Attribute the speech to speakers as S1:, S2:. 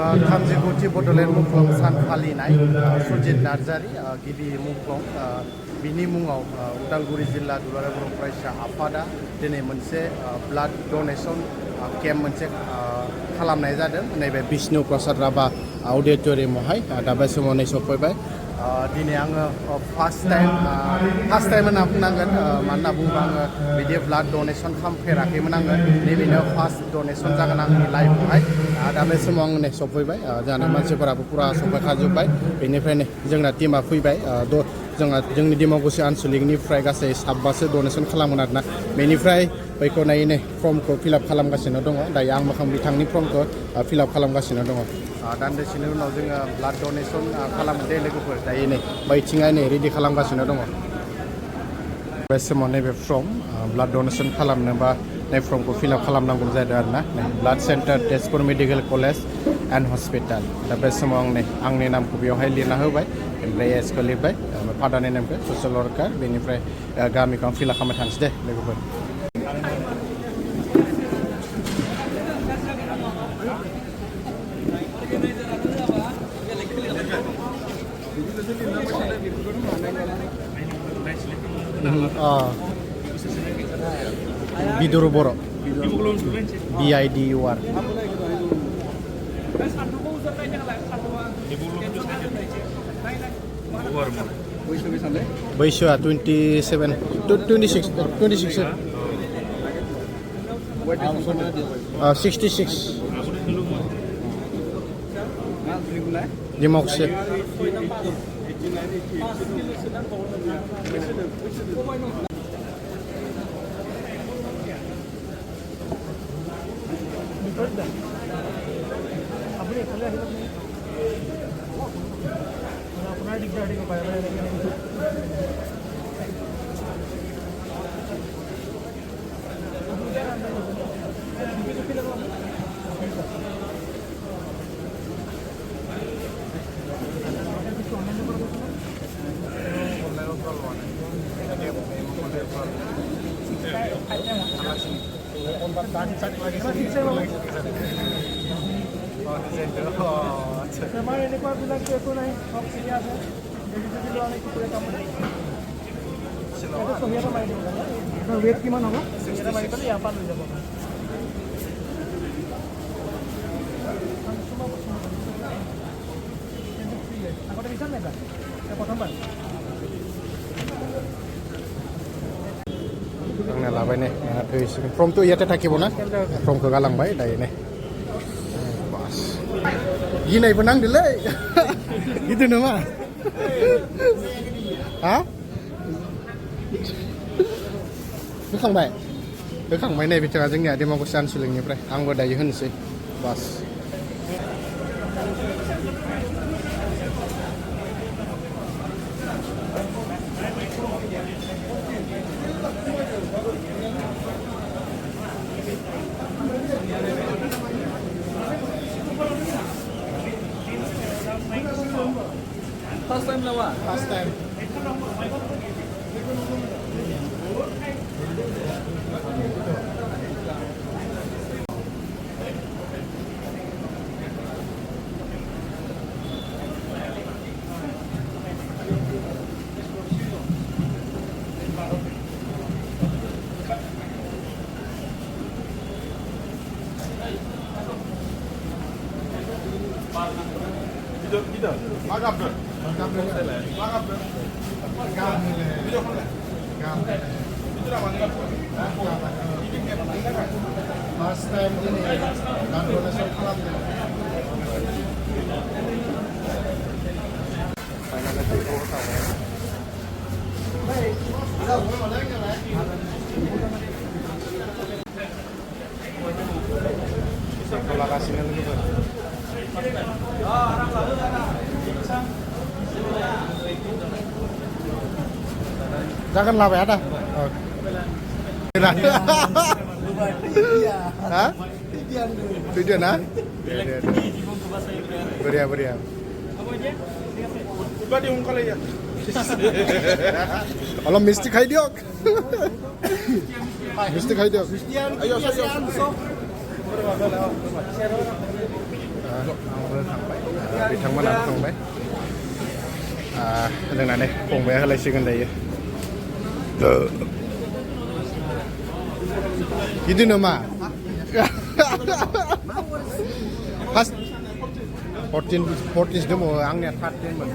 S1: थामजिगुथि बड'लेण्ड मुंख्लं सान फालिनाय सुजित नार्जारि गिबि मुंख्लं बिनि मुङाव उदालगुरि जिल्ला दुलाराय बर' फरायसा आफादा दिनै मोनसे ब्लाड डनेसन केम्प मोनसे खालामनाय जादों नैबे बिष्णु प्रसाद राभा अडिट'रियामावहाय दा बे समाव सफैबाय दिनै आङो फार्स्ट टाइम होनना बुंनांगोन मानो होनना बुङोबा आङो बिदि ब्लाड डनेसन खालामफेराखैमोन आङो नैबेनो फार्स्ट डनेसन जागोन आंनि लाइफआवहाय दा बे समाव आं सफैबाय जोंहा मानसिफोराबो फुरा सफैखाजोब्बाय बेनिफ्रायनो जोंना टिमा फैबाय जोंनि डिमाकुसि आनसलिकनिफ्राय गासै 7बासो डनेसन खालामगोन आरोना बेनिफ्राय बैखौ नायै फर्मखौ फिलआप खालामगासिनो दङ दायो आं मोखां बिथांनि फर्मखौ फिलआप खालामगासिनो दङ दान्दिसेनि उनाव जोङो ब्लाड डनेसन खालामो दे लोगोफोर दायो बैथिंहाय रेडि खालामगासिनो दङ बे समाव नैबे फर्म ब्लाड डनेसन खालामनोबा नै फर्मखौ फिलआप खालामनांगौ जादों आरोना blood centre Tezpur medical college and hospital दा बे समाव आंनि नामखौ बेवहाय लिरना होबाय ओमफ्राय एसखौ लिरबाय फादारनि नामखौ ससियेल वर्कार बेनिफ्राय गामिखौ आं फिलआप खालामनो थांसै दे लोगोफोर बिदुर बर' BIDUR बैसोआ 26 66 डिमाकुसि ৱেট কিমান হ'ব মাৰি পেলাই ইয়াৰ পৰা লৈ যাব আগতে বিচাৰ নাই প্ৰথমবাৰ आंना लाबाय ने फर्मथ' ইয়াতে থাকিব ना फर्मखौ गालांबाय दायो ने बास गिनायबो नांदोलै गिदो नामा हा होखांबाय नै बिथाङा जोंनिया डिमाकुसि आनसलिकनिफ्राय आंबो दायो होनोसै बास First time na wa? First time. Kita. Magap dah. Last time ini kan donasi kalah. Terima kasih lagi. Jangan lawan ada. Hah? Video na? Beria. Coba diungkal ya. Kalau mistik hai diok. Mistik hai diok. Ayo. आंबो थांबाय बिथांमोनाबो थांबाय लोंनानै फंबाया होलायसिगोन दायो बिदिनो मा first 14 दङ आंनिया 13मोन